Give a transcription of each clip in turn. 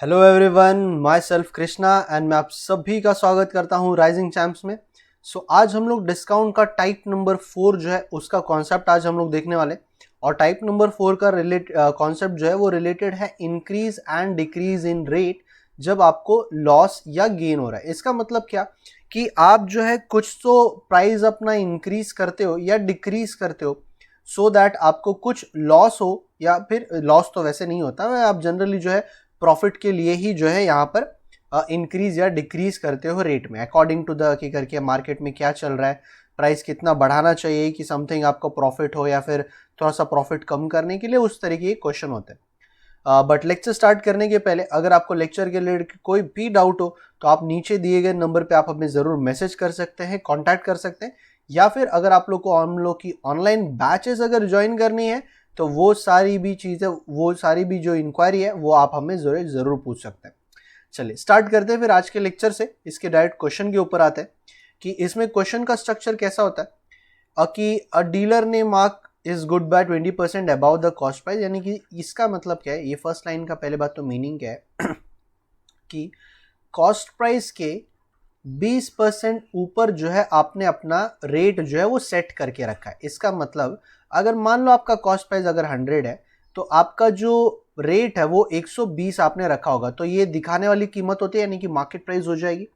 Hello everyone, my self Krishna and मैं आप सभी का स्वागत करता हूं राइजिंग चैम्प्स में। आज हम लोग डिस्काउंट का टाइप नंबर 4 जो है उसका कॉन्सेप्ट आज हम लोग देखने वाले। और टाइप नंबर 4 का कॉन्सेप्ट जो है वो रिलेटेड है increase and decrease in rate जब आपको लॉस या गेन हो रहा है। इसका मतलब क्या कि आप जो है कुछ तो प्राइस अपना इंक्रीज करते हो या डिक्रीज करते हो सो दैट आपको कुछ लॉस हो, या फिर लॉस तो वैसे नहीं होता है, आप जनरली जो है प्रॉफिट के लिए ही जो है यहाँ पर इंक्रीज या डिक्रीज करते हो रेट में अकॉर्डिंग टू द कि करके मार्केट में क्या चल रहा है, प्राइस कितना बढ़ाना चाहिए कि समथिंग आपको प्रॉफिट हो या फिर थोड़ा सा प्रॉफिट कम करने के लिए, उस तरीके के क्वेश्चन होते हैं। बट लेक्चर स्टार्ट करने के पहले अगर आपको लेक्चर के रिलेटेड कोई भी डाउट हो तो आप नीचे दिए गए नंबर पे आप हमें ज़रूर मैसेज कर सकते हैं, कॉन्टैक्ट कर सकते हैं, या फिर अगर आप लोग को हम लोग की ऑनलाइन बैचेस अगर ज्वाइन करनी है तो वो सारी भी चीज़ें, वो सारी भी जो इंक्वायरी है वो आप हमें ज़रूर पूछ सकते हैं। चलिए स्टार्ट करते हैं फिर आज के लेक्चर से। इसके डायरेक्ट क्वेश्चन के ऊपर आते हैं कि इसमें क्वेश्चन का स्ट्रक्चर कैसा होता है कि अ डीलर ने mark is good by 20% above the cost price. यानी कि इसका मतलब क्या है, ये फर्स्ट लाइन का पहले बात तो मीनिंग क्या है कि कॉस्ट प्राइस के 20% ऊपर जो है आपने अपना रेट जो है वो सेट करके रखा है। इसका मतलब अगर मान लो आपका कॉस्ट प्राइस अगर 100 है तो आपका जो रेट है वो 120 आपने रखा होगा, तो ये दिखाने वाली कीमत होती है, यानी कि मार्केट प्राइस हो जाएगी।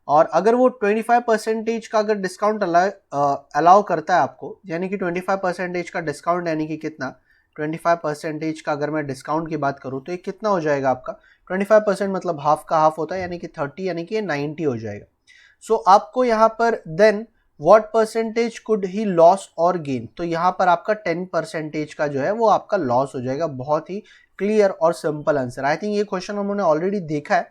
और अगर वो 25% का अगर डिस्काउंट अलाउ करता है आपको, यानी कि 25% का डिस्काउंट, यानी कि कितना 25% का अगर मैं डिस्काउंट की बात करूँ तो ये कितना हो जाएगा आपका 25% मतलब हाफ का हाफ होता है, यानी कि 30, यानी कि ये 90 हो जाएगा। सो आपको यहाँ पर then what percentage could he loss or gain, तो यहाँ पर आपका 10% का जो है वो आपका लॉस हो जाएगा। बहुत ही क्लियर और सिंपल आंसर। आई थिंक ये क्वेश्चन हमने ऑलरेडी देखा है,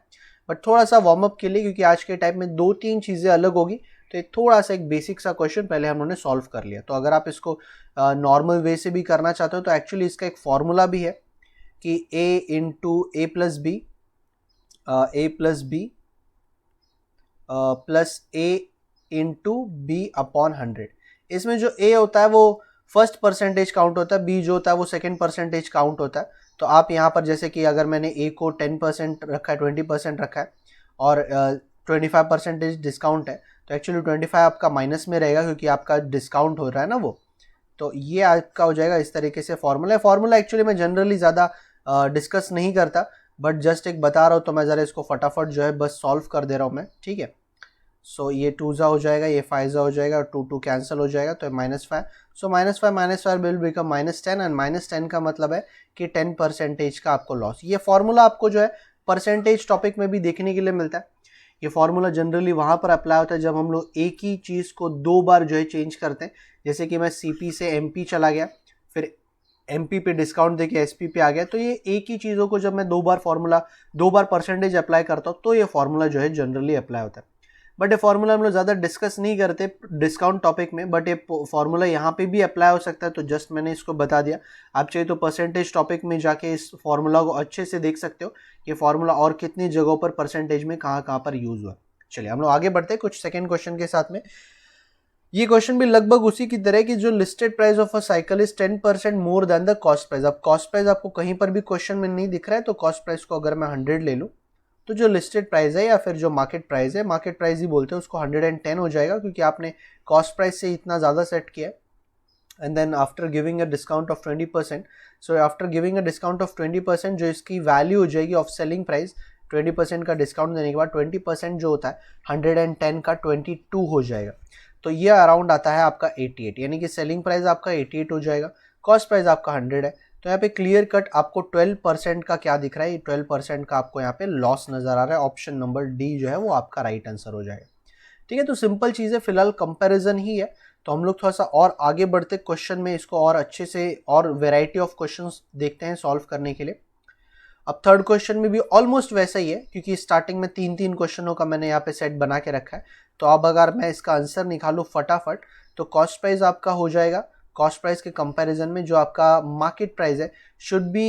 बट थोड़ा सा वार्म अप के लिए, क्योंकि आज के टाइम में 2-3 चीज़ें अलग होगी, तो एक थोड़ा सा एक बेसिक सा क्वेश्चन पहले हमने सॉल्व कर लिया। तो अगर आप इसको नॉर्मल वे से भी करना चाहते हो तो एक्चुअली इसका एक फॉर्मूला भी है कि ए इंटू ए प्लस बी प्लस ए इंटू बी अपॉन 100। इसमें जो ए होता है वो फर्स्ट परसेंटेज काउंट होता है, बी जो होता है वो सेकेंड परसेंटेज काउंट होता है। तो आप यहाँ पर जैसे कि अगर मैंने ए को 10% रखा है, 20% रखा है और 25% डिस्काउंट है, तो एक्चुअली 25 आपका माइनस में रहेगा क्योंकि आपका डिस्काउंट हो रहा है ना वो। तो ये आपका हो जाएगा इस तरीके से फॉर्मूला है। फॉर्मूला एक्चुअली मैं जनरली ज़्यादा डिस्कस नहीं करता, बट जस्ट एक बता रहा हूँ, तो मैं ज़रा इसको फटाफट जो है बस सॉल्व कर दे रहा हूँ मैं, ठीक है। सो ये 2 ज़ा हो जाएगा, ये 5 ज़ा हो जाएगा, 2 कैंसिल हो जाएगा, तो -5। सो -5 विल बिकम -10, एंड -10 का मतलब है कि 10% का आपको लॉस। ये फॉर्मूला आपको जो है परसेंटेज टॉपिक में भी देखने के लिए मिलता है। ये फॉर्मूला जनरली वहाँ पर अप्लाई होता है जब हम लोग एक ही चीज़ को 2 बार जो है चेंज करते हैं। जैसे कि मैं CP से MP चला गया, फिर MP पे डिस्काउंट देके SP पे आ गया, तो ये एक ही चीज़ों को जब मैं 2 बार परसेंटेज अप्लाई करता हूँ तो ये फॉर्मूला जो है जनरली अप्लाई होता है। बट ये फॉर्मूला हम लोग ज़्यादा डिस्कस नहीं करते डिस्काउंट टॉपिक में, बट ये फॉर्मूला यहाँ पे भी अप्लाई हो सकता है, तो जस्ट मैंने इसको बता दिया। आप चाहिए तो परसेंटेज टॉपिक में जाके इस फॉर्मूला को अच्छे से देख सकते हो, ये फॉर्मूला और कितनी जगहों पर परसेंटेज में कहाँ कहाँ पर यूज़ हुआ। चलिए हम लोग आगे बढ़ते हैं कुछ सेकेंड क्वेश्चन के साथ में। ये क्वेश्चन भी लगभग उसी की तरह की, जो listed price of a cycle is 10% more than the cost price. अब कॉस्ट प्राइस आपको कहीं पर भी क्वेश्चन में नहीं दिख रहा है, तो कॉस्ट प्राइस को अगर मैं 100 ले लूँ तो जो लिस्टेड प्राइस है या फिर जो मार्केट प्राइस है, मार्केट प्राइस ही बोलते हैं उसको, 110 हो जाएगा क्योंकि आपने कॉस्ट प्राइस से इतना ज़्यादा सेट किया है। And then after giving a discount of 20%, so after giving a discount of 20% जो इसकी वैल्यू हो जाएगी ऑफ सेलिंग प्राइस, 20% का डिस्काउंट देने के बाद 20% जो होता है 110 का 22 हो जाएगा। तो ये अराउंड आता है आपका 88, यानी कि सेलिंग प्राइस आपका 88 हो जाएगा, कॉस्ट प्राइस आपका 100 है। तो यहाँ पे क्लियर कट आपको 12% का क्या दिख रहा है, 12% का आपको यहाँ पे लॉस नजर आ रहा है। ऑप्शन नंबर डी जो है वो आपका राइट आंसर हो जाएगा। ठीक है, तो सिंपल चीज़ है, फिलहाल कंपैरिजन ही है। तो हम लोग थोड़ा सा और आगे बढ़ते क्वेश्चन में, इसको और अच्छे से और वेराइटी ऑफ क्वेश्चंस देखते हैं सॉल्व करने के लिए। अब थर्ड क्वेश्चन में भी ऑलमोस्ट वैसा ही है, क्योंकि स्टार्टिंग में 3-3 क्वेश्चनों का मैंने यहाँ पे सेट बना के रखा है। तो अब अगर मैं इसका आंसर निकालूँ फटाफट, तो कॉस्ट प्राइस आपका हो जाएगा, कॉस्ट प्राइस के कंपैरिजन में जो आपका मार्केट प्राइस है should be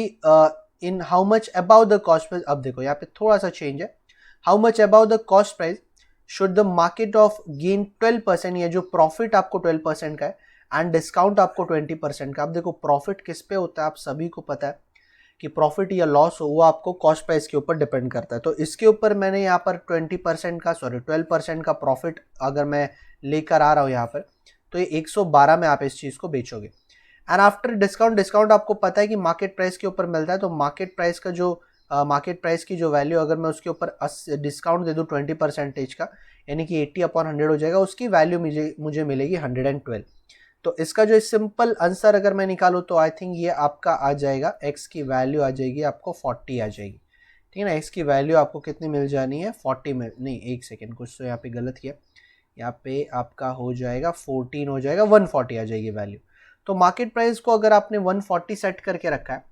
in how much about the cost price. अब देखो यहाँ पे थोड़ा सा चेंज है, how much about the cost price should the market of gain 12%, ये जो प्रॉफिट आपको 12% का है एंड डिस्काउंट आपको 20% का। अब देखो प्रॉफिट किस पे होता है, आप सभी को पता है कि प्रॉफिट या लॉस हो वो आपको कॉस्ट प्राइस के ऊपर डिपेंड करता है। तो इसके ऊपर मैंने यहाँ पर 12% का प्रॉफिट अगर मैं लेकर आ रहा हूँ यहाँ पर, तो ये 112 में आप इस चीज़ को बेचोगे। एंड आफ्टर डिस्काउंट आपको पता है कि मार्केट प्राइस के ऊपर मिलता है, तो मार्केट प्राइस का जो मार्केट प्राइस की जो वैल्यू अगर मैं उसके ऊपर डिस्काउंट दे दूँ 20% का, यानी कि 80/100 हो जाएगा, उसकी वैल्यू मुझे मिलेगी 112। तो इसका जो सिंपल आंसर अगर मैं निकालूँ तो आई थिंक ये आपका आ जाएगा, एक्स की वैल्यू आ जाएगी आपको 40 आ जाएगी, ठीक है ना। एक्स की वैल्यू आपको कितनी मिल जानी है, 40 में नहीं, एक सेकेंड, कुछ तो यहाँ पे गलत किया, यहाँ पे आपका हो जाएगा 14 हो जाएगा, 140 आ जाएगी वैल्यू। तो मार्केट प्राइस को अगर आपने 140 सेट करके रखा है,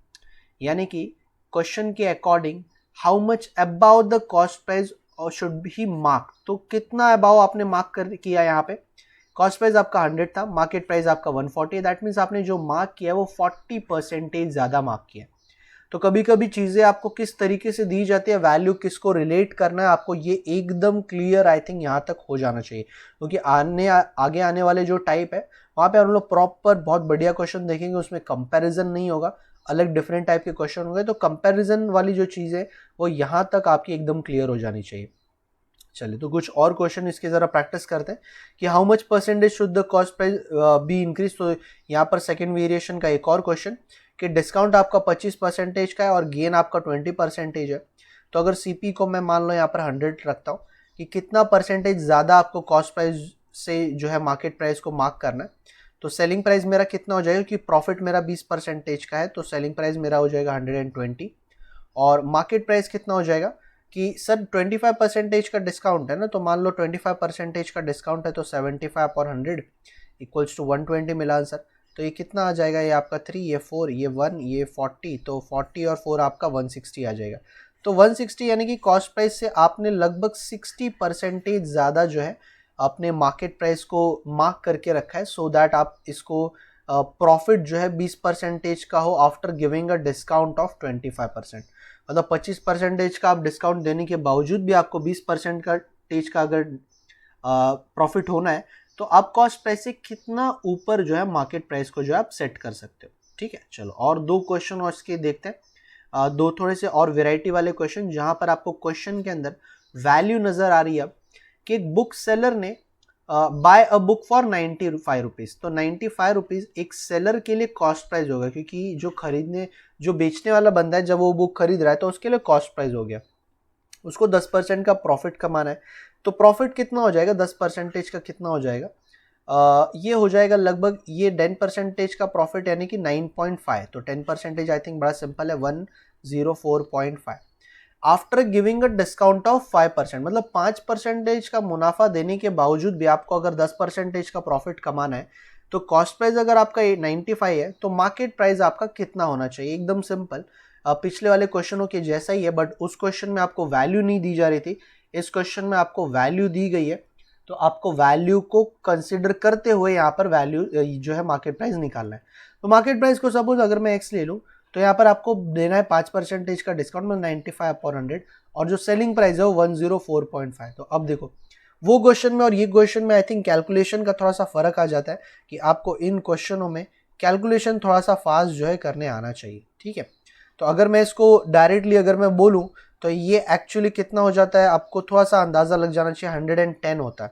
यानी कि क्वेश्चन के according how much about the cost price should be mark, तो कितना अबाउ आपने मार्क कर किया यहाँ पे। कॉस्ट प्राइस आपका 100 था, मार्केट प्राइस आपका 140, दैट मीन्स आपने जो मार्क किया वो 40% ज़्यादा मार्क किया। तो कभी कभी चीज़ें आपको किस तरीके से दी जाती है, वैल्यू किसको रिलेट करना है, आपको ये एकदम क्लियर आई थिंक यहाँ तक हो जाना चाहिए, क्योंकि आगे आने वाले जो टाइप है वहाँ पे हम लोग प्रॉपर बहुत बढ़िया क्वेश्चन देखेंगे, उसमें कंपैरिजन नहीं होगा, अलग डिफरेंट टाइप के क्वेश्चन होंगे। तो कंपैरिजन वाली जो चीज़ है वो यहाँ तक आपकी एकदम क्लियर हो जानी चाहिए। चलिए, तो कुछ और क्वेश्चन इसके ज़रा प्रैक्टिस करते हैं कि how much percentage should the cost price be increase. तो यहाँ पर सेकेंड वेरिएशन का एक और क्वेश्चन कि डिस्काउंट आपका 25% का है और गेन आपका 20% है। तो अगर सीपी को मैं मान लो यहाँ पर 100 रखता हूँ कि कितना परसेंटेज ज़्यादा आपको कॉस्ट प्राइस से जो है मार्केट प्राइस को मार्क करना है, तो सेलिंग प्राइस मेरा कितना हो जाएगा, कि प्रॉफिट मेरा 20% का है तो सेलिंग प्राइस मेरा हो जाएगा 120, और मार्केट प्राइस कितना हो जाएगा कि सर 25% का डिस्काउंट है ना, तो मान लो 25% का डिस्काउंट है तो 75/100 इक्वल्स टू 120 मिला आंसर। तो ये कितना आ जाएगा, ये आपका 3, ये 4, ये 1, ये 40, तो 40 और 4 आपका 160 आ जाएगा। तो 160 यानी कि कॉस्ट प्राइस से आपने लगभग 60% ज़्यादा जो है अपने मार्केट प्राइस को मार्क करके रखा है, सो दैट आप इसको प्रॉफिट जो है 20% का हो after giving a discount of 25%। मतलब 25% का आप डिस्काउंट देने के बावजूद भी आपको 20% का अगर प्रॉफिट होना है, तो आप कॉस्ट प्राइस से कितना ऊपर जो है मार्केट प्राइस को जो है आप सेट कर सकते हो, ठीक है। चलो, और दो क्वेश्चन और इसके देखते हैं, दो थोड़े से और वेराइटी वाले क्वेश्चन, जहां पर आपको क्वेश्चन के अंदर वैल्यू नजर आ रही है कि एक बुक सेलर ने buy a book for 95 rupees. तो 95 रुपीज़ एक सेलर के लिए कॉस्ट प्राइस होगा, क्योंकि जो बेचने वाला बंदा है जब वो बुक खरीद रहा है तो उसके लिए कॉस्ट प्राइस हो गया, उसको 10% का प्रॉफिट कमाना है। तो प्रॉफिट कितना हो जाएगा, 10% का कितना हो जाएगा, ये हो जाएगा लगभग, ये 10% का प्रॉफिट यानी कि 9.5, तो 10% आई थिंक बड़ा सिंपल है, 104.5 after giving a discount of 5%। मतलब 5% का मुनाफा देने के बावजूद भी आपको अगर 10% का प्रॉफिट कमाना है, तो कॉस्ट प्राइस अगर आपका 95 है तो मार्केट प्राइस आपका कितना होना चाहिए। एकदम सिंपल, पिछले वाले क्वेश्चनों के जैसा ही है, बट उस क्वेश्चन में आपको वैल्यू नहीं दी जा रही थी, इस क्वेश्चन में आपको वैल्यू दी गई है, तो आपको वैल्यू को कंसिडर करते हुए यहाँ पर वैल्यू जो है मार्केट प्राइस निकालना है। तो मार्केट प्राइस को सपोज अगर मैं एक्स ले लूँ, तो यहाँ पर आपको देना है 5% का डिस्काउंट, मतलब 95/100, और जो सेलिंग प्राइस है वो 104.5। तो अब देखो, वो क्वेश्चन में और ये क्वेश्चन में आई थिंक कैलकुलेशन का थोड़ा सा फर्क आ जाता है कि आपको इन क्वेश्चनों में कैलकुलेशन थोड़ा सा फास्ट जो है करने आना चाहिए, ठीक है। तो अगर मैं इसको डायरेक्टली अगर मैं बोलूँ तो ये एक्चुअली कितना हो जाता है, आपको थोड़ा सा अंदाज़ा लग जाना चाहिए, 110 होता है,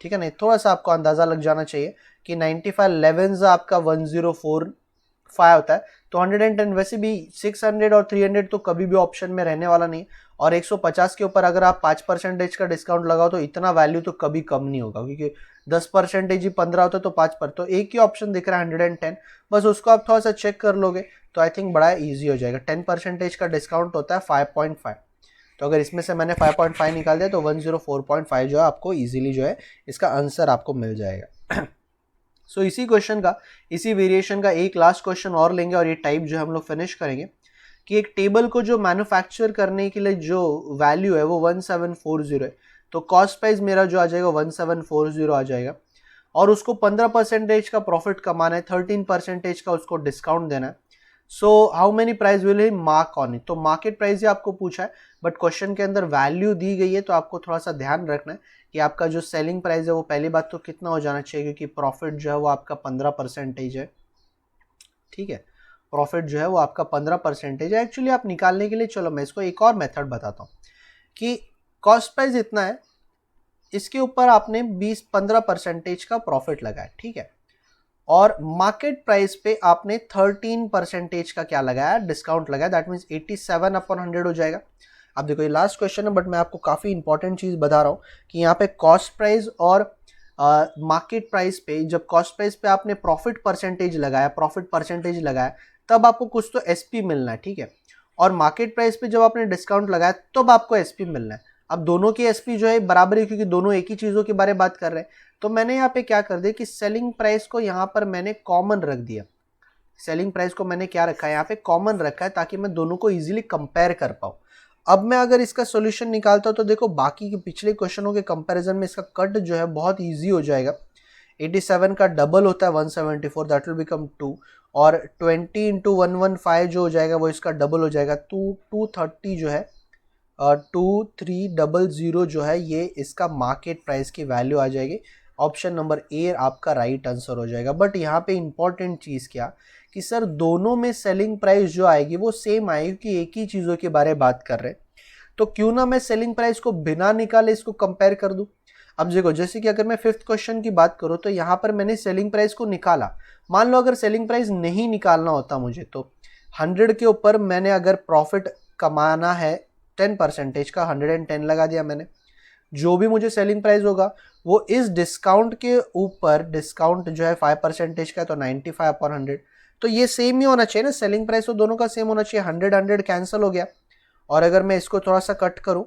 ठीक है। नहीं, थोड़ा सा आपको अंदाज़ा लग जाना चाहिए कि 95 11 आपका 104.5 होता है, तो 110 वैसे भी 600 और 300 तो कभी भी ऑप्शन में रहने वाला नहीं, और 150 के ऊपर अगर आप 5% का डिस्काउंट लगाओ तो इतना वैल्यू तो कभी कम नहीं होगा, क्योंकि 10% ही 15 होता है तो 5 तो एक ही ऑप्शन दिख रहा है 110, बस उसको आप थोड़ा सा चेक कर लोगे तो आई थिंक बड़ा ईजी हो जाएगा। 10% का डिस्काउंट होता है 5.5, तो अगर इसमें से मैंने 5.5 निकाल दिया तो 104.5 जो है आपको इजीली जो है इसका आंसर आपको मिल जाएगा। सो इसी क्वेश्चन का, इसी वेरिएशन का एक लास्ट क्वेश्चन और लेंगे और ये टाइप जो हम लोग फिनिश करेंगे कि एक टेबल को जो मैन्युफैक्चर करने के लिए जो वैल्यू है वो 1740 है, तो कॉस्ट प्राइस मेरा जो आ जाएगा 1740 आ जाएगा, और उसको 15% का प्रॉफिट कमाना है, 13% का उसको डिस्काउंट देना है। So how many price will he mark on it, तो मार्केट प्राइस ही आपको पूछा है, बट क्वेश्चन के अंदर वैल्यू दी गई है, तो आपको थोड़ा सा ध्यान रखना है कि आपका जो सेलिंग प्राइस है वो पहली बात तो कितना हो जाना चाहिए, क्योंकि प्रॉफिट जो है वो आपका 15% है, ठीक है। प्रॉफिट जो है वो आपका 15% है। एक्चुअली आप निकालने के लिए, चलो मैं इसको एक और मेथड बताता हूँ कि कॉस्ट प्राइस इतना है, इसके ऊपर आपने 15% का प्रॉफिट लगाया, ठीक है, और मार्केट प्राइस पे आपने 13% का क्या लगाया, डिस्काउंट लगाया, दैट मीन्स 87/100 हो जाएगा। अब देखो ये लास्ट क्वेश्चन है, बट मैं आपको काफ़ी इंपॉर्टेंट चीज़ बता रहा हूँ कि यहाँ पे कॉस्ट प्राइस और मार्केट प्राइस पे, जब कॉस्ट प्राइस पे आपने प्रॉफिट परसेंटेज लगाया तब आपको कुछ तो एसपी मिलना है, ठीक है, और मार्केट प्राइस पे जब आपने डिस्काउंट लगाया तब आपको एसपी मिलना है। अब दोनों की एसपी जो है बराबर है, क्योंकि दोनों एक ही चीज़ों के बारे में बात कर रहे हैं। तो मैंने यहाँ पे क्या कर दिया कि सेलिंग प्राइस को यहाँ पर मैंने कॉमन रख दिया। सेलिंग प्राइस को मैंने क्या रखा है, यहाँ पे कॉमन रखा है, ताकि मैं दोनों को इजीली कंपेयर कर पाऊँ। अब मैं अगर इसका सॉल्यूशन निकालता हूँ तो देखो बाकी के पिछले क्वेश्चनों के कंपैरिजन में इसका कट जो है बहुत इजी हो जाएगा। 87 का डबल होता है 174, दैट विल बिकम 2, और 20 इंटू 115 जो हो जाएगा वो इसका डबल हो जाएगा 230 जो है 2300 जो है ये इसका मार्केट प्राइस की वैल्यू आ जाएगी। ऑप्शन नंबर ए आपका राइट आंसर हो जाएगा। बट यहाँ पे इंपॉर्टेंट चीज़ क्या कि सर दोनों में सेलिंग प्राइस जो आएगी वो सेम आएगी, कि एक ही चीज़ों के बारे में बात कर रहे हैं, तो क्यों ना मैं सेलिंग प्राइस को बिना निकाले इसको कंपेयर कर दूं। अब देखो जैसे कि अगर मैं 5th क्वेश्चन की बात करूं तो यहाँ पर मैंने सेलिंग प्राइस को निकाला। मान लो अगर सेलिंग प्राइस नहीं निकालना होता मुझे, तो 100 के ऊपर मैंने अगर प्रॉफिट कमाना है 10% का, 110 लगा दिया मैंने। जो भी मुझे सेलिंग प्राइस होगा वो इस डिस्काउंट के ऊपर, डिस्काउंट जो है 5% का है तो 95/100, तो ये सेम ही होना चाहिए ना, सेलिंग प्राइस तो दोनों का सेम होना चाहिए। 100 कैंसिल हो गया। और अगर मैं इसको थोड़ा सा कट करूं,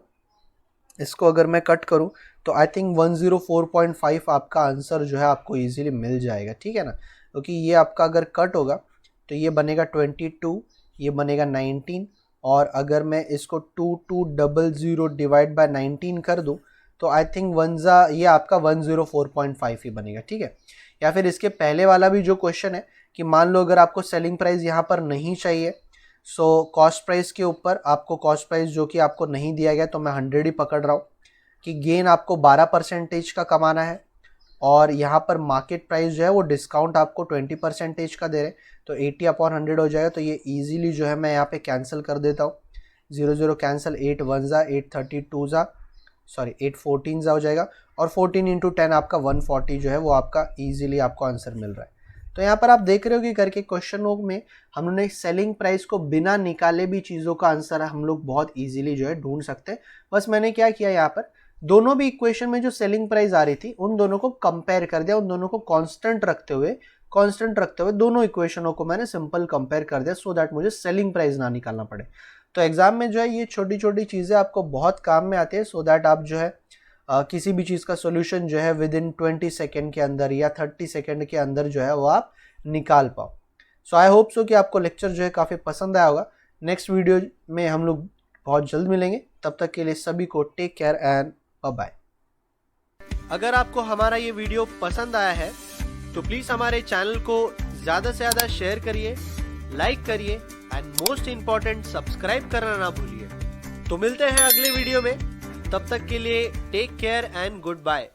इसको अगर मैं कट करूं तो आई थिंक 104.5 आपका आंसर जो है आपको इजीली मिल जाएगा, ठीक है ना, क्योंकि ये आपका अगर कट होगा तो ये बनेगा 22, ये बनेगा 19, और अगर मैं इसको 2200 डिवाइड बाय 19 कर दूं तो आई थिंक ये आपका 104.5 ही बनेगा, ठीक है। या फिर इसके पहले वाला भी जो क्वेश्चन है कि मान लो अगर आपको सेलिंग प्राइस यहाँ पर नहीं चाहिए, सो कॉस्ट प्राइस के ऊपर आपको कॉस्ट प्राइस जो कि आपको नहीं दिया गया, तो मैं 100 ही पकड़ रहा हूँ कि गेन आपको 12% का कमाना है, और यहाँ पर मार्केट प्राइस जो है वो डिस्काउंट आपको 20% का दे रहे हैं, तो 80/100 हो जाएगा। तो ये इजीली जो है मैं यहाँ पे कैंसिल कर देता हूँ, 0 कैंसिल, 8 1 जा, 832 जा, सॉरी 8 14 जा हो जाएगा, और 14 इंटू 10 आपका 140 जो है वो आपका इजीली आपको आंसर मिल रहा है। तो यहाँ पर आप देख रहे हो कि करके क्वेश्चनों में हम लोगों ने सेलिंग प्राइस को बिना निकाले भी चीज़ों का आंसर हम लोग बहुत इजीली जो है ढूंढ सकते हैं। बस मैंने क्या किया, यहाँ पर दोनों भी इक्वेशन में जो सेलिंग प्राइस आ रही थी उन दोनों को कंपेयर कर दिया, उन दोनों को कांस्टेंट रखते हुए दोनों इक्वेशनों को मैंने सिंपल कंपेयर कर दिया, सो दैट मुझे सेलिंग प्राइस ना निकालना पड़े। तो एग्जाम में जो है ये छोटी छोटी चीज़ें आपको बहुत काम में आती है, सो दैट आप जो है किसी भी चीज़ का सोल्यूशन जो है विद इन 20 सेकेंड के अंदर या 30 सेकेंड के अंदर जो है वो आप निकाल पाओ। सो आई होप सो कि आपको लेक्चर जो है काफ़ी पसंद आया होगा। नेक्स्ट वीडियो में हम लोग बहुत जल्द मिलेंगे, तब तक के लिए सभी को take care and bye bye. अगर आपको हमारा ये वीडियो पसंद आया है तो प्लीज़ हमारे चैनल को ज़्यादा से ज़्यादा शेयर करिए, लाइक करिए, एंड मोस्ट इम्पॉर्टेंट सब्सक्राइब करना ना भूलिए। तो मिलते हैं अगले वीडियो में, तब तक के लिए take care and good bye.